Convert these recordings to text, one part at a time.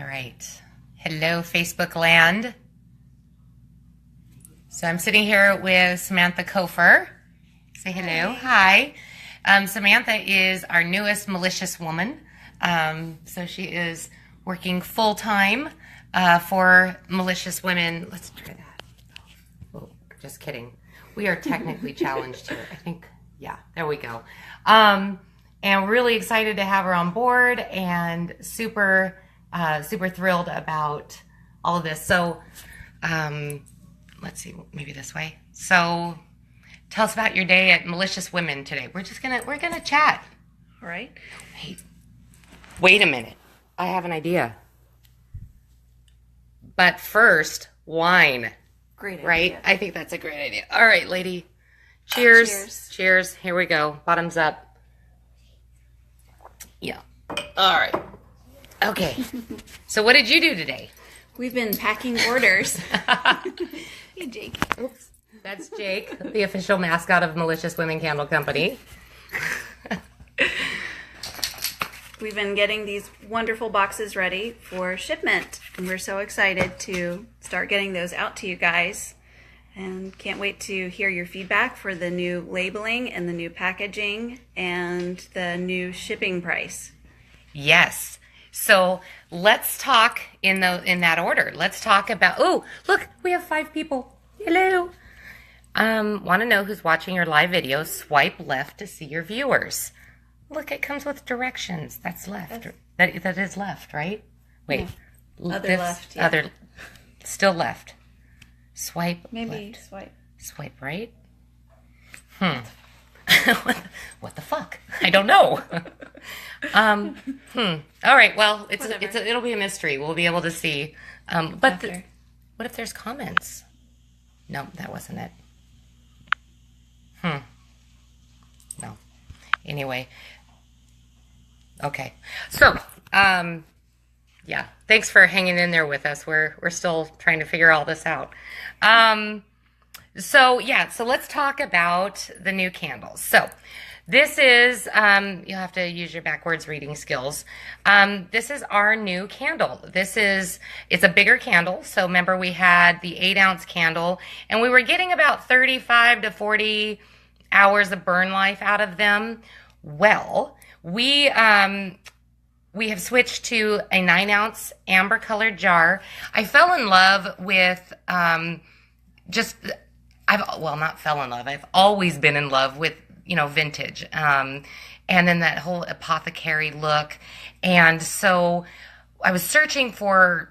All right. Hello, Facebook land. So I'm sitting here with Samantha Kofer. Say hello. Hi. Samantha is our newest Malicious woman. So she is working full-time for Malicious Women. Let's try that. Oh, just kidding. We are technically challenged here. I think, yeah, there we go. And we're really excited to have her on board and super thrilled about all of this. So let's see, maybe this way. So tell us about your day at Malicious Women today. We're gonna chat. All right. Wait a minute. I have an idea. But first, wine. Great idea. Right? I think that's a great idea. All right, lady. Cheers. Cheers. Cheers. Here we go. Bottoms up. Yeah. All right. Okay. So what did you do today? We've been packing orders. Hey, Jake. Oops. That's Jake, the official mascot of Malicious Women Candle Company. We've been getting these wonderful boxes ready for shipment, and we're so excited to start getting those out to you guys. And can't wait to hear your feedback for the new labeling and the new packaging and the new shipping price. Yes. So let's talk in that order. Let's talk about, oh, look, we have 5 people. Hello. Want to know who's watching your live video? Swipe left to see your viewers. Look, it comes with directions. That's left. That is left, right? Wait. Yeah. Other left. Yeah. Other, still left. Swipe Maybe left. swipe. Swipe right. What the fuck? I don't know. All right. Well, it'll be a mystery. We'll be able to see. But what if there's comments? No, that wasn't it. No. Anyway. Okay. So, yeah. Thanks for hanging in there with us. We're still trying to figure all this out. So let's talk about the new candles. So this is, you'll have to use your backwards reading skills. This is our new candle. It's a bigger candle. So remember we had the 8-ounce candle and we were getting about 35 to 40 hours of burn life out of them. Well, we have switched to a 9-ounce amber colored jar. I fell in love with, I've always been in love with, vintage. And then that whole apothecary look. And so I was searching for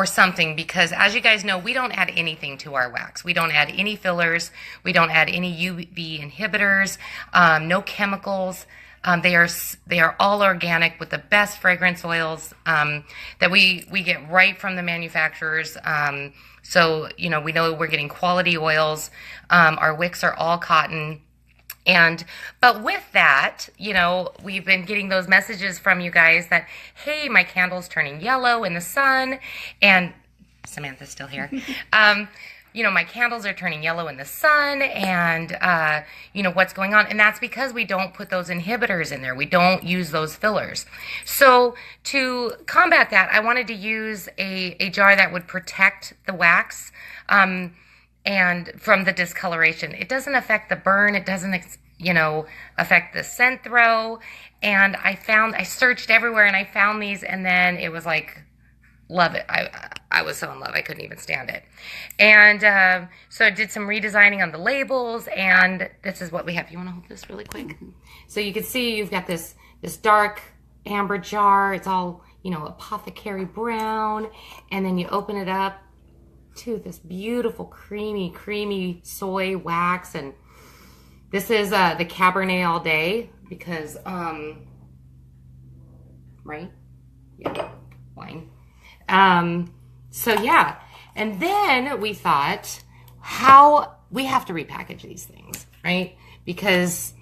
something because as you guys know, we don't add anything to our wax. We don't add any fillers. We don't add any UV inhibitors, no chemicals. They are all organic with the best fragrance oils that we get right from the manufacturers. So, we know we're getting quality oils. Our wicks are all cotton. But with that, we've been getting those messages from you guys that, hey, my candle's turning yellow in the sun. And Samantha's still here. My candles are turning yellow in the sun and, what's going on. And that's because we don't put those inhibitors in there. We don't use those fillers. So to combat that, I wanted to use a jar that would protect the wax and from the discoloration. It doesn't affect the burn. It doesn't, affect the scent throw. And I searched everywhere and I found these and then it was like, love it. I was so in love. I couldn't even stand it. And so I did some redesigning on the labels, and this is what we have. You want to hold this really quick? Mm-hmm. So you can see you've got this dark amber jar. It's all, apothecary brown. And then you open it up to this beautiful creamy soy wax. And this is the Cabernet all day because, right? Yeah, wine. So yeah, and then we thought how we have to repackage these things, right? Because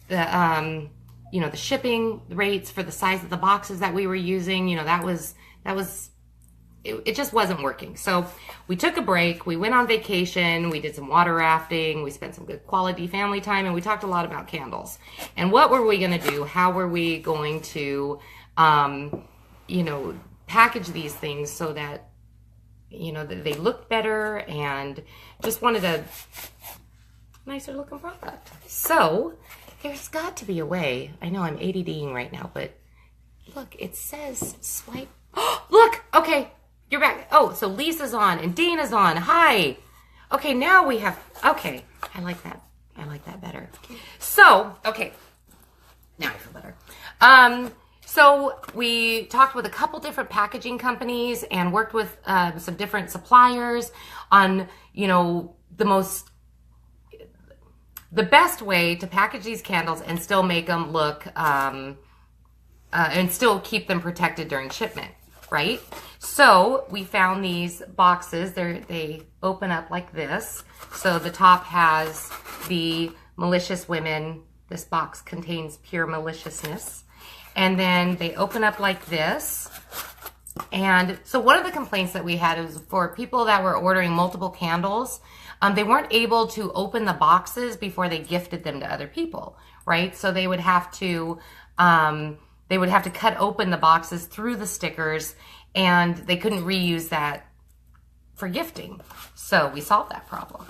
the, the shipping rates for the size of the boxes that we were using, it just wasn't working. So we took a break, we went on vacation, we did some water rafting, we spent some good quality family time, and we talked a lot about candles. And what were we going to do? How were we going to, package these things so that, you know, that they look better, and just wanted a nicer looking product. So there's got to be a way. I know I'm ADDing right now, but look, it says swipe. Look, okay, you're back. Oh, so Lisa's on and Dana's on. Hi. Okay, now we have, okay, I like that. I like that better. So, okay, now I feel better. So we talked with a couple different packaging companies and worked with some different suppliers on, you know, the best way to package these candles and still make them look, and still keep them protected during shipment, right? So we found these boxes. They open up like this. So the top has the Malicious Women. This box contains pure maliciousness. And then they open up like this. And so one of the complaints that we had was for people that were ordering multiple candles, they weren't able to open the boxes before they gifted them to other people, right? So they would have to cut open the boxes through the stickers, and they couldn't reuse that for gifting. So we solved that problem.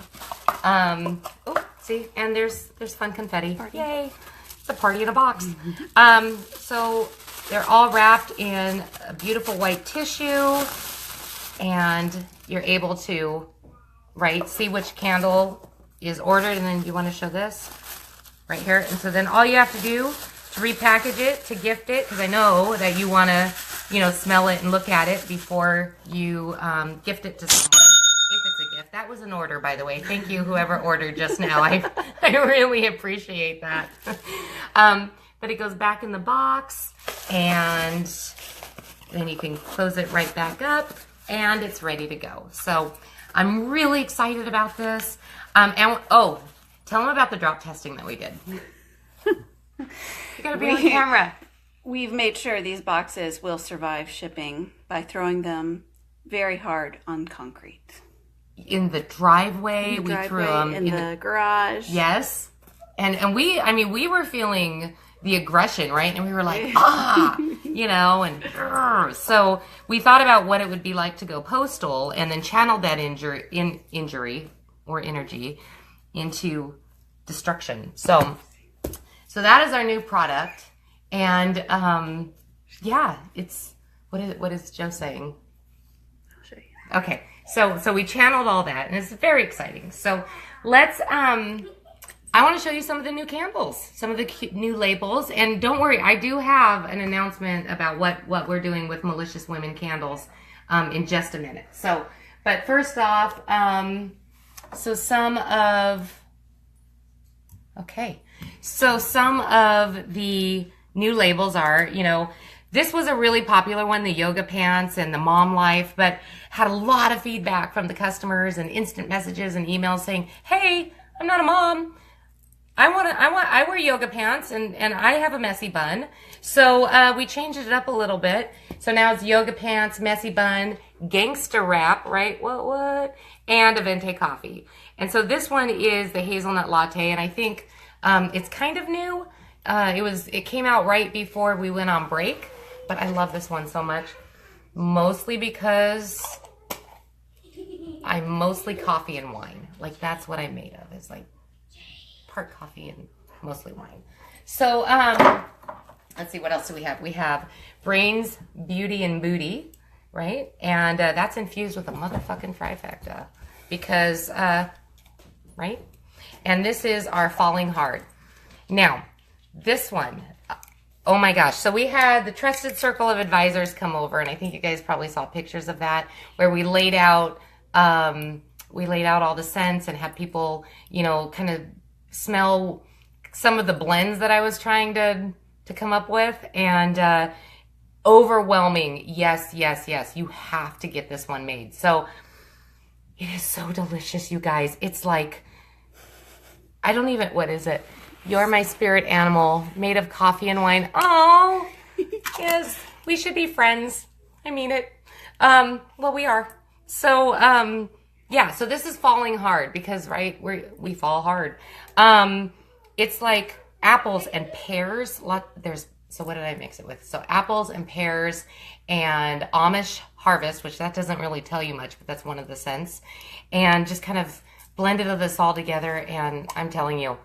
Oh, see, and there's fun confetti. Party. Yay! It's a party in a box. So they're all wrapped in a beautiful white tissue, and you're able to, right, see which candle is ordered, and then you want to show this right here. And so then all you have to do to repackage it, to gift it, because I know that you want to, you know, smell it and look at it before you gift it to someone, if it's a gift. That was an order, by the way. Thank you, whoever ordered just now. I really appreciate that. But it goes back in the box, and then you can close it right back up, and it's ready to go. So I'm really excited about this. And oh, tell them about the drop testing that we did. You gotta be on camera. We've made sure these boxes will survive shipping by throwing them very hard on concrete. In the driveway, we threw them. In the garage. Yes. And we were feeling the aggression, right? And we were like, you know, and so we thought about what it would be like to go postal, and then channeled that injury or energy into destruction. So that is our new product. And yeah, it's what is Joe saying? I'll show you. Okay. So we channeled all that, and it's very exciting. So let's I want to show you some of the new candles, some of the new labels. And don't worry, I do have an announcement about what we're doing with Malicious Women candles in just a minute. So, but first off, so some of the new labels are, you know, this was a really popular one, the yoga pants and the mom life, but had a lot of feedback from the customers and instant messages and emails saying, hey, I'm not a mom. I wear yoga pants and I have a messy bun. So we changed it up a little bit. So now it's yoga pants, messy bun, gangster wrap, right? What? And a venti coffee. And so this one is the hazelnut latte, and I think it's kind of new. It came out right before we went on break, but I love this one so much, mostly because I'm mostly coffee and wine. Like, that's what I'm made of. It's like part coffee and mostly wine. So let's see, what else do we have? We have Brains, Beauty, and Booty, right? And that's infused with a motherfucking trifecta because, right? And this is our Falling Hard. Now, this one, oh my gosh. So we had the Trusted Circle of Advisors come over, and I think you guys probably saw pictures of that, where we laid out all the scents and had people, you know, kind of smell some of the blends that I was trying to come up with, and overwhelming yes, you have to get this one made. So it is so delicious, you guys. It's like, I don't even, what is it? You're my spirit animal, made of coffee and wine. Oh, yes, we should be friends. I mean it. Well, we are. So, yeah, so this is Falling Hard because, right, we fall hard. It's like apples and pears. There's So what did I mix it with? So apples and pears and Amish harvest, which that doesn't really tell you much, but that's one of the scents. And just kind of blended this all together. And I'm telling you,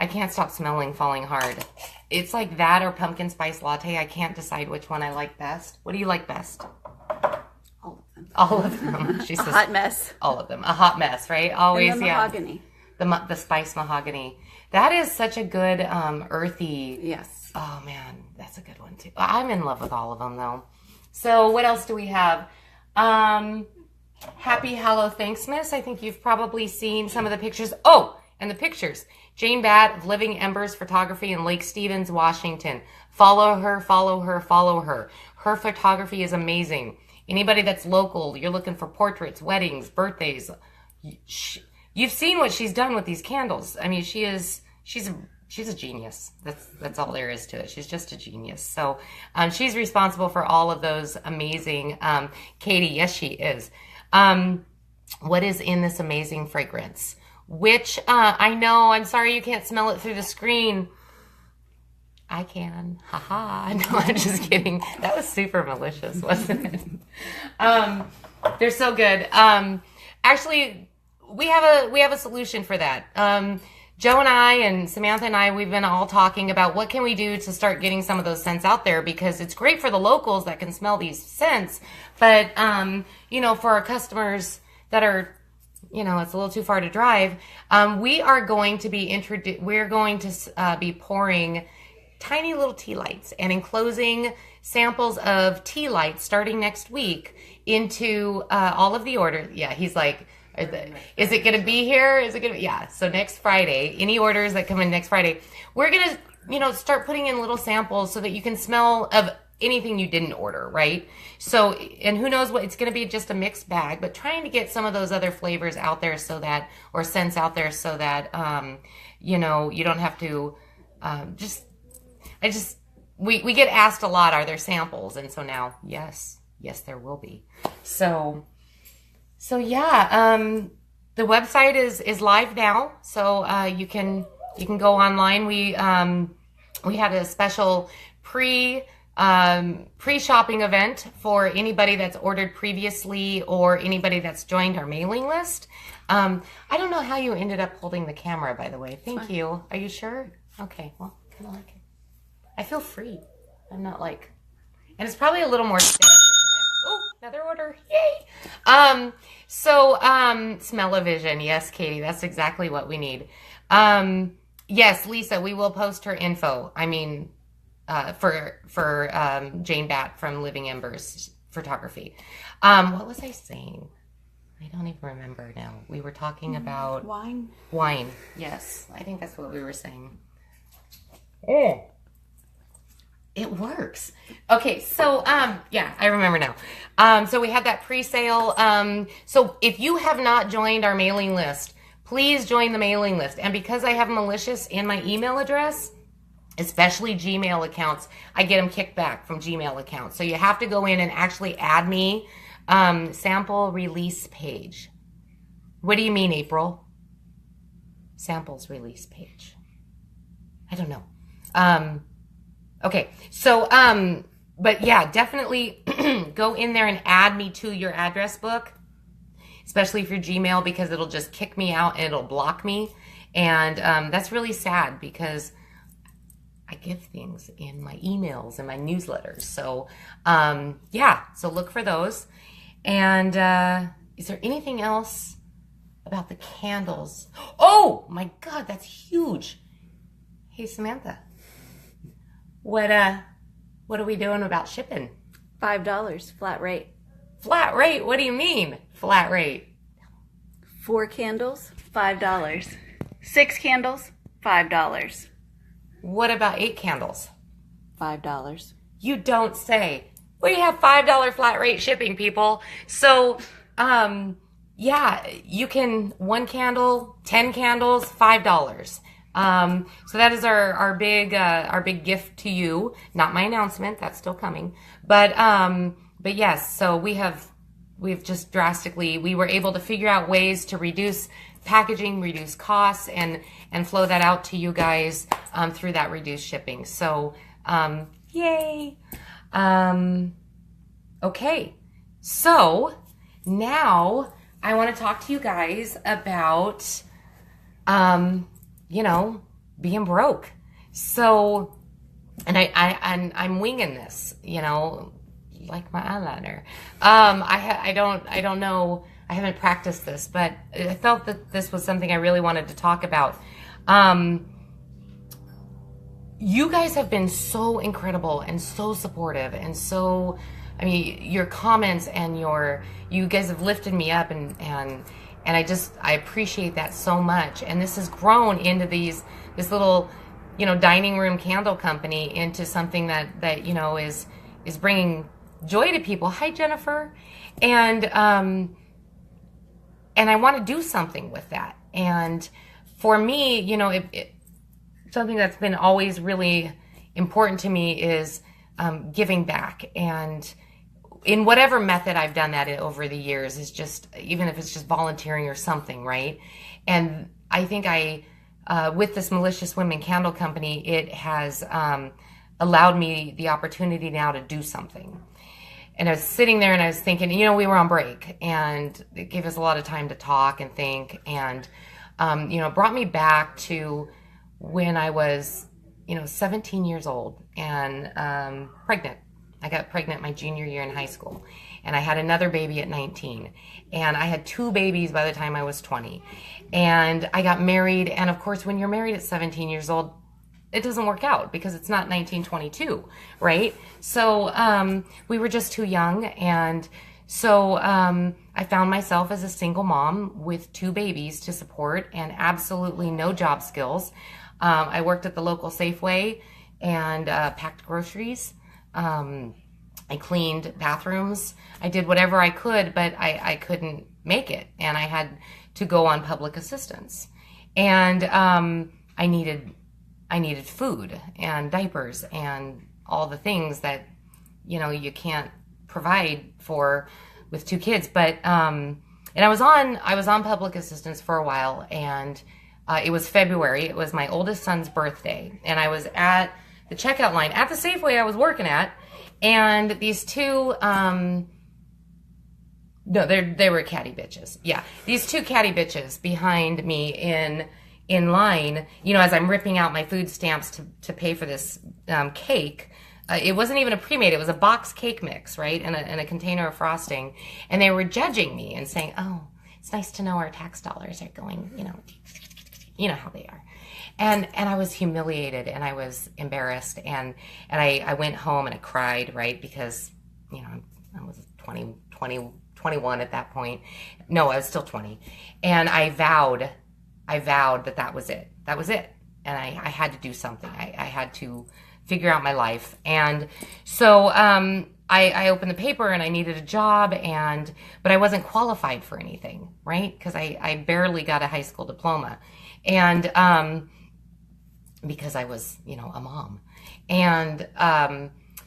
I can't stop smelling Falling Hard. It's like that or pumpkin spice latte. I can't decide which one I like best. What do you like best? All of them. All of them. She says, Hot mess. all of them. A hot mess, right? Always, And the mahogany. Yeah. The spice mahogany. That is such a good earthy. Yes. Oh man, that's a good one too. I'm in love with all of them though. So what else do we have? Happy Hallow Thanksmas. I think you've probably seen some of the pictures. Oh, and the pictures. Jane Batt of Living Embers Photography in Lake Stevens, Washington. Follow her, follow her, follow her. Her photography is amazing. Anybody that's local, you're looking for portraits, weddings, birthdays. You've seen what she's done with these candles. I mean, she's a genius. That's all there is to it. She's just a genius. So she's responsible for all of those amazing. Katie, yes, she is. What is in this amazing fragrance? Which I know. I'm sorry you can't smell it through the screen. I can. Haha. No, I'm just kidding. That was super malicious, wasn't it? They're so good. Actually, we have a solution for that. Joe and I and Samantha and I, we've been all talking about what can we do to start getting some of those scents out there, because it's great for the locals that can smell these scents. But, for our customers that are, it's a little too far to drive, we are going to be be pouring tiny little tea lights and enclosing samples of tea lights starting next week into all of the orders. Yeah, he's like, is it going to be here? Is it going to be? Yeah. So next Friday, any orders that come in next Friday, we're going to, start putting in little samples so that you can smell of anything you didn't order, right? So, and who knows what, it's going to be just a mixed bag, but trying to get some of those other flavors out there or scents out there so that, you don't have to, we get asked a lot, are there samples? And so now, yes, there will be. So yeah, the website is live now, so you can go online. We had a special pre-shopping event for anybody that's ordered previously or anybody that's joined our mailing list. I don't know how you ended up holding the camera, by the way. Thank you. Are you sure? Okay. Well, kind of like it. I feel free. I'm not like, and it's probably a little more steady, isn't it? Oh, another order. Yay. Smell-o-vision. Yes, Katie, that's exactly what we need. Yes, Lisa, we will post her info. I mean, for Jane Batt from Living Embers Photography. What was I saying? I don't even remember now. We were talking about wine. Wine. Yes, I think that's what we were saying. Oh. It works. Okay, so, yeah, I remember now. So we had that pre-sale. So if you have not joined our mailing list, please join the mailing list. And because I have Malicious in my email address, especially Gmail accounts, I get them kicked back from Gmail accounts. So you have to go in and actually add me, sample release page. What do you mean, April? Samples release page. I don't know. Okay, so, but yeah, definitely go in there and add me to your address book, especially for Gmail, because it'll just kick me out and it'll block me. And that's really sad because I give things in my emails and my newsletters. So, yeah, so look for those. And is there anything else about the candles? Oh, my God, that's huge. Hey, Samantha. What are we doing about shipping? $5 flat rate. Flat rate? What do you mean, flat rate? 4 candles, $5. 6 candles, $5. What about 8 candles? $5. You don't say. We have $5 flat rate shipping, people. So, yeah, you can 1 candle, 10 candles, $5. So that is our big gift to you. Not my announcement. That's still coming. But yes, so we've just drastically, we were able to figure out ways to reduce packaging, reduce costs, and flow that out to you guys, through that reduced shipping. So, Yay. Okay. So now I want to talk to you guys about, being broke. So, and I'm winging this, like my eyeliner. I don't know. I haven't practiced this, but I felt that this was something I really wanted to talk about. You guys have been so incredible and so supportive and so, your comments and you guys have lifted me up and I appreciate that so much. And this has grown into this little, dining room candle company into something that is bringing joy to people. Hi, Jennifer. And I want to do something with that. And for me, something that's been always really important to me is giving back. And in whatever method I've done that over the years is just, even if it's just volunteering or something, right? And I think with this Malicious Women Candle Company, it has allowed me the opportunity now to do something. And I was sitting there and I was thinking, we were on break and it gave us a lot of time to talk and think. And, it brought me back to when I was, 17 years old and pregnant. I got pregnant my junior year in high school. And I had another baby at 19. And I had 2 babies by the time I was 20. And I got married. And of course, when you're married at 17 years old, it doesn't work out because it's not 1922, right? So we were just too young. And so I found myself as a single mom with 2 babies to support and absolutely no job skills. I worked at the local Safeway and packed groceries. I cleaned bathrooms. I did whatever I could, but I couldn't make it. And I had to go on public assistance. And I needed food and diapers and all the things that, you can't provide for with 2 kids. But, and I was on public assistance for a while, and it was February. It was my oldest son's birthday. And I was at the checkout line at the Safeway I was working at. And these 2, they were catty bitches. Yeah. These 2 catty bitches behind me in line, as I'm ripping out my food stamps to pay for this cake. It wasn't even a pre-made. It was a box cake mix, right? And a container of frosting. And they were judging me and saying, oh, it's nice to know our tax dollars are going, you know how they are. And I was humiliated and I was embarrassed. And I went home and I cried, right? Because, I was 21 at that point. No, I was still 20. And I vowed that was it. That was it. And I had to do something. I had to figure out my life. And so I opened the paper and I needed a job, but I wasn't qualified for anything, right? Because I barely got a high school diploma. And because I was, a mom. And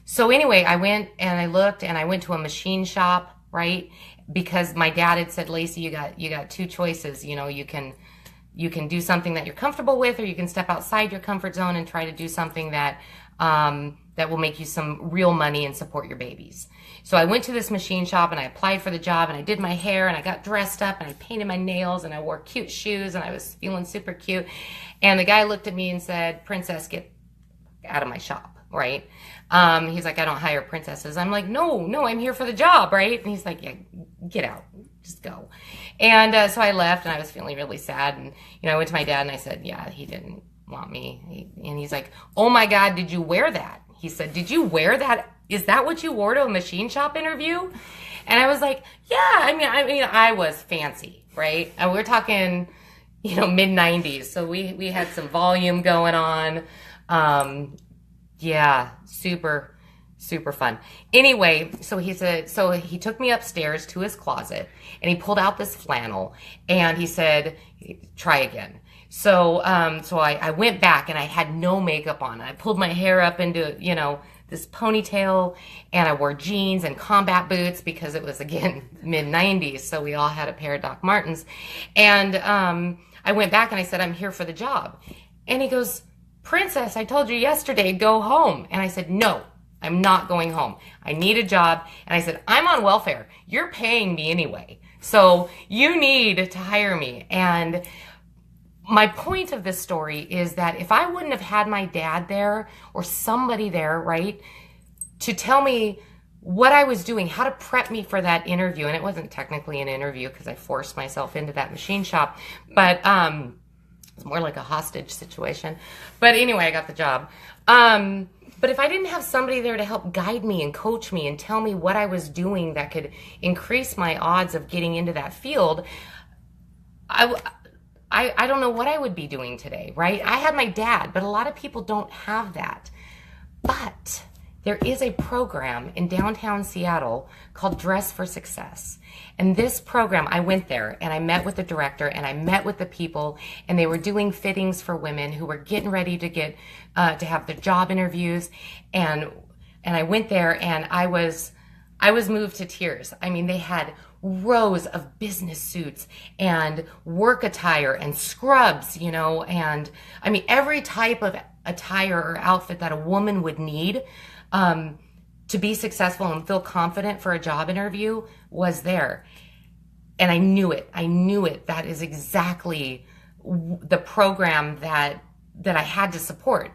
so anyway, I went and I looked and I went to a machine shop, right? Because my dad had said, Lacey, you got 2 choices. You can do something that you're comfortable with, or you can step outside your comfort zone and try to do something that will make you some real money and support your babies. So I went to this machine shop and I applied for the job and I did my hair and I got dressed up and I painted my nails and I wore cute shoes and I was feeling super cute. And the guy looked at me and said, Princess, get out of my shop, right? He's like, I don't hire princesses. I'm like, no, I'm here for the job, right? And he's like, yeah, get out, just go. And so I left and I was feeling really sad. And, I went to my dad and I said, yeah, he didn't want me. And he's like, oh my God, did you wear that? He said, did you wear that? Is that what you wore to a machine shop interview? And I was like, yeah, I was fancy, right? And we're talking, mid 90s. So we had some volume going on. Yeah, super, super fun. Anyway, so he took me upstairs to his closet and he pulled out this flannel and he said, try again. So I went back and I had no makeup on. I pulled my hair up into, this ponytail, and I wore jeans and combat boots because it was, again, mid 90s. So we all had a pair of Doc Martens. And I went back and I said, I'm here for the job. And he goes, Princess, I told you yesterday, go home. And I said, no, I'm not going home. I need a job. And I said, I'm on welfare. You're paying me anyway. So you need to hire me. And my point of this story is that if I wouldn't have had my dad there or somebody there, right, to tell me what I was doing, how to prep me for that interview, and it wasn't technically an interview because I forced myself into that machine shop, but it was more like a hostage situation. But anyway, I got the job. But if I didn't have somebody there to help guide me and coach me and tell me what I was doing that could increase my odds of getting into that field, I don't know what I would be doing today, right? I had my dad, but a lot of people don't have that. But there is a program in downtown Seattle called Dress for Success. And this program, I went there and I met with the director and I met with the people, and they were doing fittings for women who were getting ready to get to have their job interviews. And I went there and I was moved to tears. I mean, they had rows of business suits and work attire and scrubs, and I mean, every type of attire or outfit that a woman would need to be successful and feel confident for a job interview was there. And I knew it. That is exactly the program that I had to support.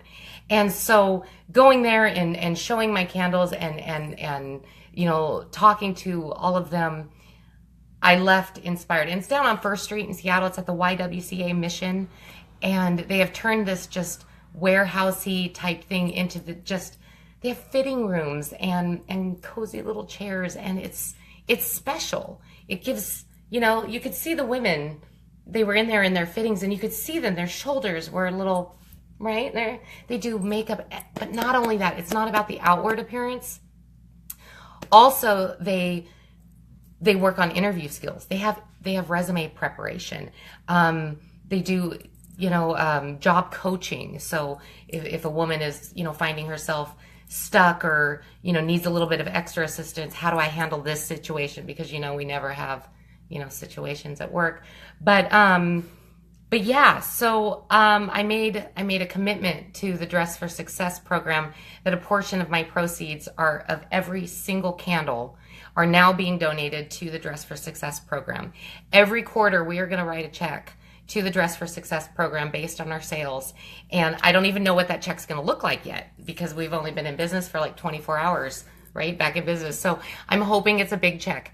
And so going there and showing my candles and talking to all of them, I left inspired. And it's down on First Street in Seattle. It's at the YWCA Mission. And they have turned this just warehousey type thing into they have fitting rooms and cozy little chairs. And it's special. It gives, you could see the women, they were in there in their fittings, and you could see them, their shoulders were a little, right? They do makeup, but not only that, it's not about the outward appearance. Also, they work on interview skills. They have resume preparation. They do, job coaching. So if a woman is, finding herself stuck or, needs a little bit of extra assistance, how do I handle this situation? Because, we never have, situations at work. But yeah, so I made a commitment to the Dress for Success program that a portion of my proceeds of every single candle are now being donated to the Dress for Success program. Every quarter, we are going to write a check to the Dress for Success program based on our sales. And I don't even know what that check's going to look like yet because we've only been in business for like 24 hours, right? Back in business. So I'm hoping it's a big check.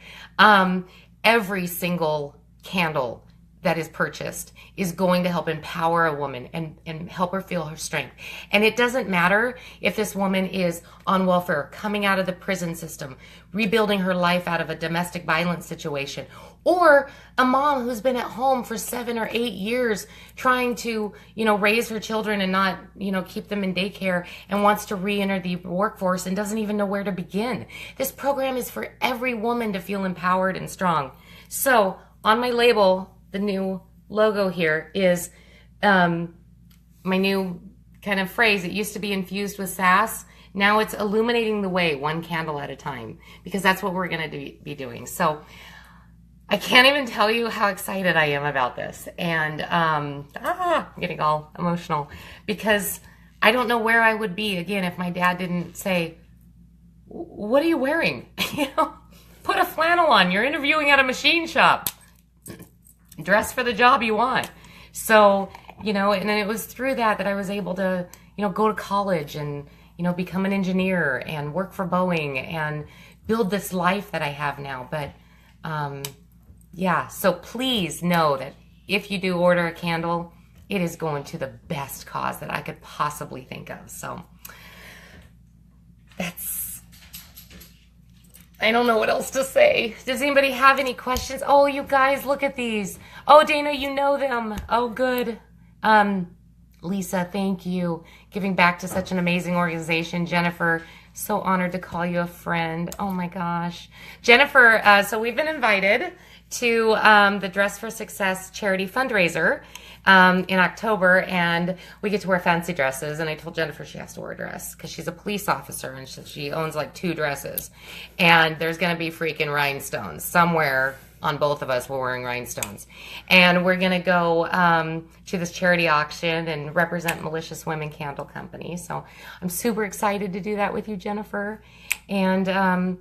Every single candle that is purchased is going to help empower a woman and help her feel her strength. And it doesn't matter if this woman is on welfare, coming out of the prison system, rebuilding her life out of a domestic violence situation, or a mom who's been at home for 7 or 8 years trying to, raise her children and not, keep them in daycare and wants to re-enter the workforce and doesn't even know where to begin. This program is for every woman to feel empowered and strong. So on my label, the new logo here is my new kind of phrase. It used to be infused with sass. Now it's illuminating the way, one candle at a time, because that's what we're going to be doing. So I can't even tell you how excited I am about this. And I'm getting all emotional because I don't know where I would be, again, if my dad didn't say, what are you wearing? Put a flannel on. You're interviewing at a machine shop. Dress for the job you want. So, and then it was through that I was able to, go to college and, become an engineer and work for Boeing and build this life that I have now. But, yeah, so please know that if you do order a candle, it is going to the best cause that I could possibly think of. So I don't know what else to say. Does anybody have any questions? Oh, you guys, look at these. Oh, Dana, you know them. Oh, good. Lisa, thank you. Giving back to such an amazing organization. Jennifer, so honored to call you a friend. Oh my gosh. Jennifer, so we've been invited to the Dress for Success charity fundraiser in October, and we get to wear fancy dresses. And I told Jennifer she has to wear a dress because she's a police officer and she owns like 2 dresses. And there's going to be freaking rhinestones somewhere on both of us were wearing rhinestones. And we're going to go to this charity auction and represent Malicious Women Candle Company. So I'm super excited to do that with you, Jennifer. And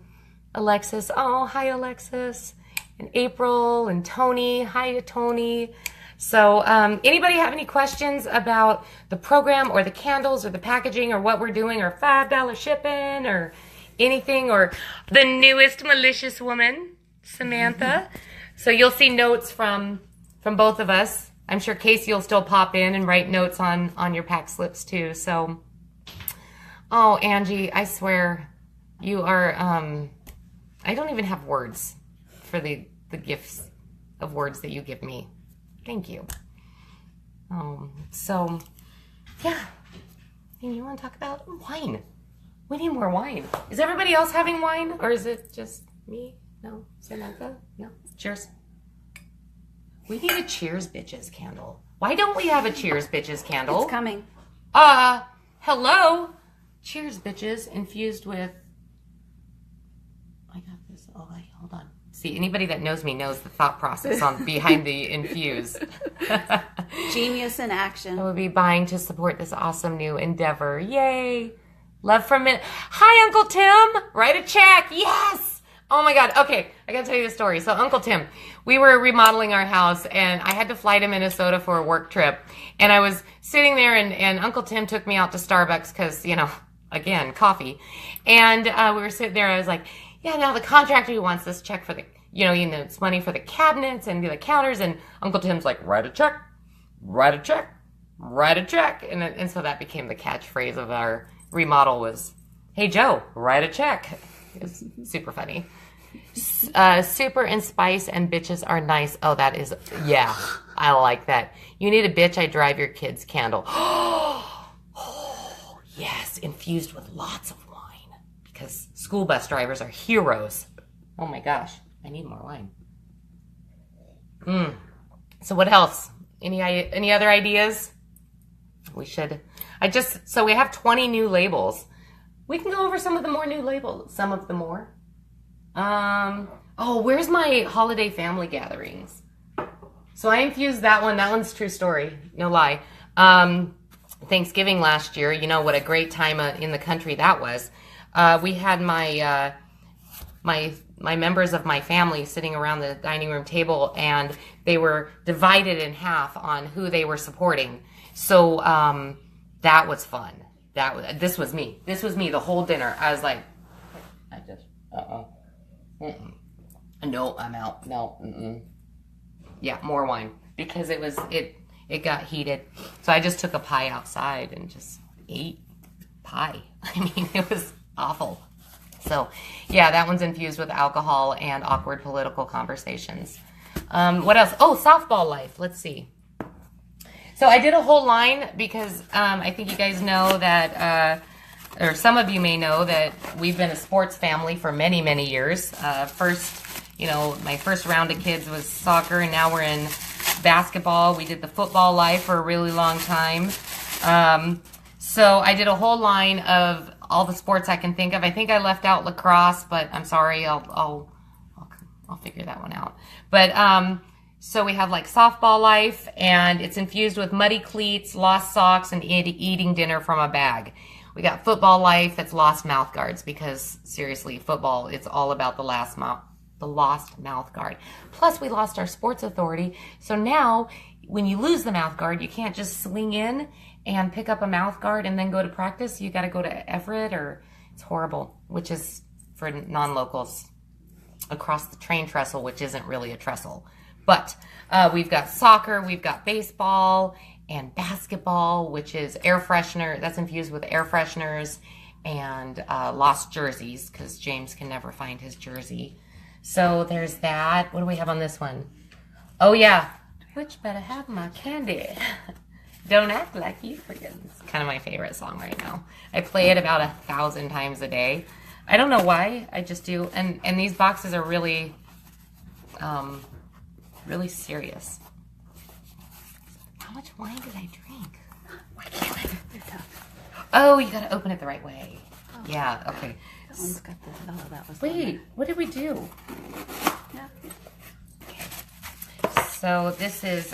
Alexis. Oh, hi, Alexis. And April and Tony. Hi to Tony. So anybody have any questions about the program or the candles or the packaging or what we're doing or $5 shipping or anything, or the newest Malicious woman, Samantha? So you'll see notes from both of us. I'm sure Casey will still pop in and write notes on your pack slips too. So, oh, Angie, I swear you are, I don't even have words for the gifts of words that you give me. Thank you. So, yeah. And you want to talk about wine? We need more wine. Is everybody else having wine? Or is it just me? No? Samantha? No? Cheers. We need a Cheers Bitches candle. Why don't we have a Cheers Bitches candle? It's coming. Hello? Cheers Bitches infused with... I got this. Oh, hold on. See, anybody that knows me knows the thought process on behind the infuse. Genius in action. I will be buying to support this awesome new endeavor. Yay! Love from it. Hi, Uncle Tim. Write a check. Yes. Oh my God. Okay, I gotta tell you the story. So Uncle Tim, we were remodeling our house, and I had to fly to Minnesota for a work trip. And I was sitting there, and Uncle Tim took me out to Starbucks because, you know, again, coffee. And we were sitting there. I was like, yeah, now the contractor who wants this check for the, you know, it's money for the cabinets and the counters. And Uncle Tim's like, write a check, write a check, write a check. And so that became the catchphrase of our remodel was, hey, Joe, write a check. It's super funny. Super and spice and bitches are nice. Oh, that is, yeah, I like that. You need a bitch, I drive your kids candle. Oh, yes, infused with lots of wine. Because school bus drivers are heroes. Oh my gosh, I need more wine. So what else? Any other ideas? We should. So we have 20 new labels. We can go over some of the more new labels. Some of the more. Oh, where's my holiday family gatherings? So I infused that one. That one's true story. No lie. Thanksgiving last year, you know what a great time in the country that was. We had my members of my family sitting around the dining room table, and they were divided in half on who they were supporting. So that was fun. This was me. This was me the whole dinner. I was like, no, I'm out. No, yeah, more wine, because it got heated. So I just took a pie outside and just ate pie. I mean, it was awful. So yeah, that one's infused with alcohol and awkward political conversations. What else? Oh, softball life. Let's see. So I did a whole line because I think you guys know that, or some of you may know that we've been a sports family for many, many years. First, you know, my first round of kids was soccer, and now we're in basketball. We did the football life for a really long time. So I did a whole line of all the sports I can think of. I think I left out lacrosse, but I'm sorry. I'll figure that one out. But so we have like softball life, and it's infused with muddy cleats, lost socks, and eating dinner from a bag. We got football life that's lost mouth guards, because seriously, football, it's all about the lost mouth guard. Plus, we lost our sports authority. So now, when you lose the mouth guard, you can't just swing in and pick up a mouth guard and then go to practice. You got to go to Everett, or it's horrible, which is for non-locals across the train trestle, which isn't really a trestle. But we've got soccer, we've got baseball, and basketball, which is air freshener. That's infused with air fresheners and lost jerseys, because James can never find his jersey. So there's that. What do we have on this one? Oh, yeah. Which better have my candy? Don't act like you forget. It's kind of my favorite song right now. I play it about 1,000 times a day. I don't know why. I just do. And these boxes are really, really serious. How much wine did I drink? Why can't I? Oh, you got to open it the right way. Oh. Yeah, okay. That one's got the, oh, that was Wait, what did we do? Yeah. So this is,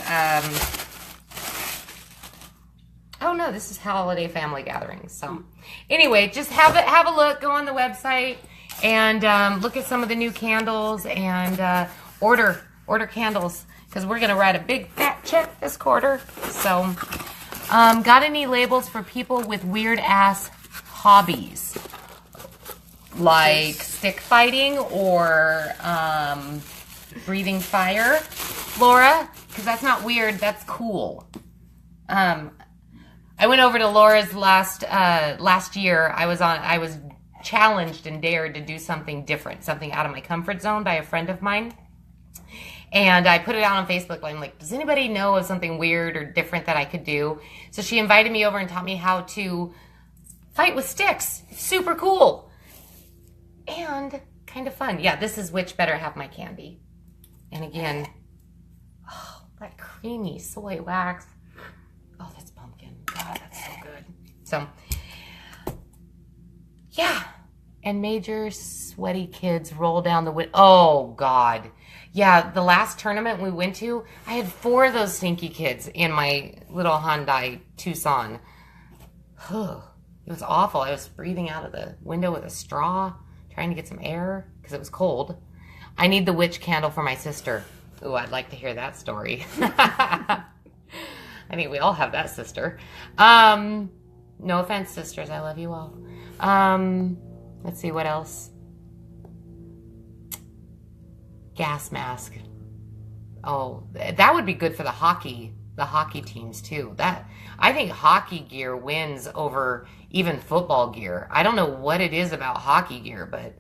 oh no, this is holiday family gatherings. So anyway, just have a look, go on the website and look at some of the new candles and order candles because we're going to write a big fat check this quarter. So got any labels for people with weird ass hobbies? Like stick fighting or breathing fire, Laura? Because that's not weird. That's cool. I went over to Laura's last year. I was challenged and dared to do something different, something out of my comfort zone by a friend of mine. And I put it out on Facebook. I'm like, does anybody know of something weird or different that I could do? So she invited me over and taught me how to fight with sticks. Super cool. And kind of fun. Yeah, this is which better have my candy. And again, oh, that creamy soy wax. Oh, that's pumpkin. God, that's so good. So, yeah. And major sweaty kids roll down the window. Oh, God. Yeah, the last tournament we went to, I had 4 of those stinky kids in my little Hyundai Tucson. It was awful. I was breathing out of the window with a straw, trying to get some air because it was cold. I need the witch candle for my sister. Ooh, I'd like to hear that story. I think we all have that sister. No offense, sisters. I love you all. Let's see, what else? Gas mask. Oh, that would be good for the hockey teams too. I think hockey gear wins over even football gear. I don't know what it is about hockey gear, but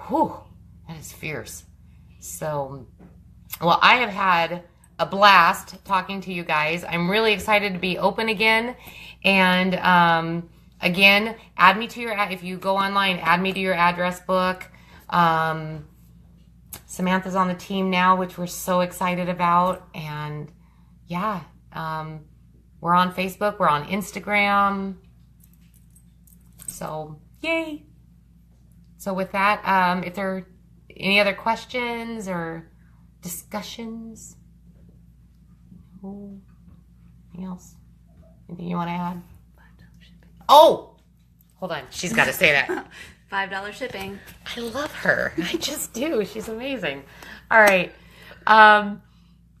whew, that is fierce. So, well, I have had a blast talking to you guys. I'm really excited to be open again. And again, add me to if you go online, add me to your address book. Samantha's on the team now, which we're so excited about. And yeah, we're on Facebook. We're on Instagram. So, yay. So with that, if there are any other questions or discussions, anything else? Anything you want to add? Oh, hold on. She's got to say that. $5 shipping. I love her. I just do. She's amazing. All right. All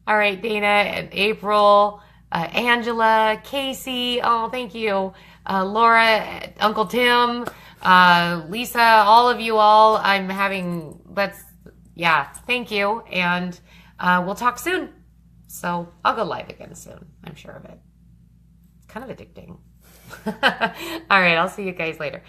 right, Dana and April, Angela, Casey. Oh, thank you. Laura, Uncle Tim, Lisa, all of you all. Thank you. And we'll talk soon. So I'll go live again soon. I'm sure of it. It's kind of addicting. All right. I'll see you guys later.